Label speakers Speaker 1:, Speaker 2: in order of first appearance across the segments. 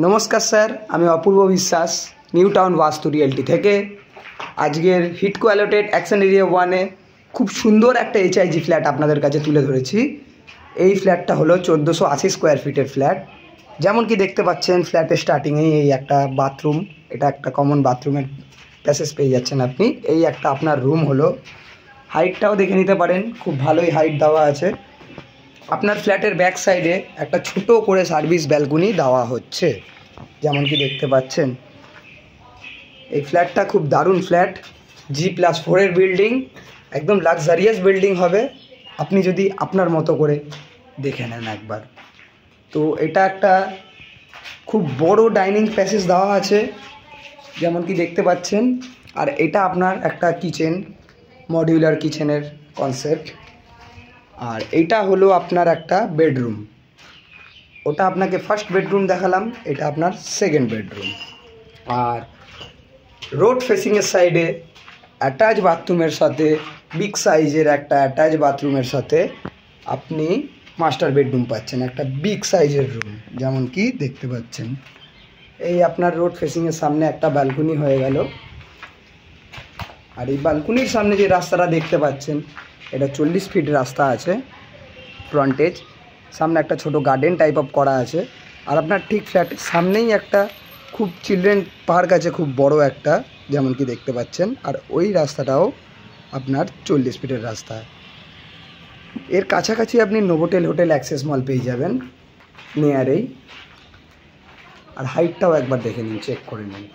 Speaker 1: নমস্কার স্যার, আমি অপূর্ব বিশ্বাস নিউ টাউন বাস্তু রিয়েলটি থেকে। আজকের হিটকো অ্যালোটেড অ্যাকশন এরিয়া 1-এ খুব সুন্দর একটা এইচআইজি ফ্ল্যাট আপনাদের কাছে তুলে ধরেছি। এই ফ্ল্যাটটা হলো 1480 স্কোয়ার ফিটের ফ্ল্যাট। যেমন কি দেখতে পাচ্ছেন, ফ্ল্যাটের স্টার্টিংয়েই এই একটা বাথরুম, এটা একটা কমন বাথরুমের প্যাসেজ পেয়ে যাচ্ছেন আপনি। এই একটা আপনার রুম হলো। হাইটটাও দেখে নিতে পারেন, খুব ভালোই হাইট দেওয়া আছে। আপনার ফ্ল্যাটের ব্যাক সাইডে একটা ছোট করে সার্ভিস ব্যালকনি দেওয়া হচ্ছে, যেমন কি দেখতে পাচ্ছেন। এই ফ্ল্যাটটা খুব দারুণ ফ্ল্যাট, G+4 বিল্ডিং, একদম লাক্সারিয়াস বিল্ডিং হবে আপনি যদি আপনার মতো করে দেখে নেন একবার। তো এটা একটা খুব বড় ডাইনিং প্যাসেজ দেওয়া আছে, যেমন কি দেখতে পাচ্ছেন। আর এটা আপনার একটা কিচেন, মডিউলার কিচেনের কনসেপ্ট। আর এইটা হলো আপনার একটা বেডরুম। ওটা আপনাকে ফার্স্ট বেডরুম দেখালাম, এটা আপনার সেকেন্ড বেডরুম। আর রোড ফেসিংয়ের সাইডে অ্যাটাচ বাথরুমের সাথে, বিগ সাইজের একটা অ্যাটাচ বাথরুমের সাথে আপনি মাস্টার বেডরুম পাচ্ছেন, একটা বিগ সাইজের রুম, যেমন কি দেখতে পাচ্ছেন। এই আপনার রোড ফেসিংয়ের সামনে একটা ব্যালকনি হয়ে গেল। আর এই ব্যালকনির সামনে যে রাস্তাটা দেখতে পাচ্ছেন, এটা 40 ফিট রাস্তা আছে ফ্রন্টেজ। সামনে একটা ছোট গার্ডেন টাইপ অফ করা আছে। আর আপনার ঠিক ফ্ল্যাটের সামনেই একটা খুব চিলড্রেন পার্ক আছে, খুব বড় একটা, যেমন কি দেখতে পাচ্ছেন। আর ওই রাস্তাটাও আপনার 40 ফিটের রাস্তা। এর কাছাকাছি আপনি নোভোটেল হোটেল অ্যাক্সেস মল পেয়ে যাবেন নিয়ারেই। আর হাইটটাও একবার দেখে নিন, চেক করে নিন।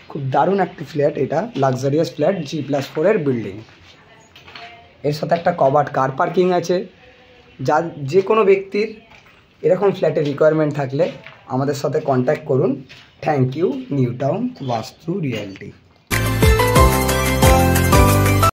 Speaker 1: খুব দারুণ একটি ফ্ল্যাট, এটা লাক্সারিয়াস ফ্ল্যাট, G+4 বিল্ডিং। এর সাথে একটা কভার্ড কার পার্কিং আছে। যে কোনো ব্যক্তির এরকম ফ্ল্যাটের রিকোয়ারমেন্ট থাকলে আমাদের সাথে কন্ট্যাক্ট করুন। থ্যাংক ইউ, নিউ টাউন বাস্তু রিয়েলটি।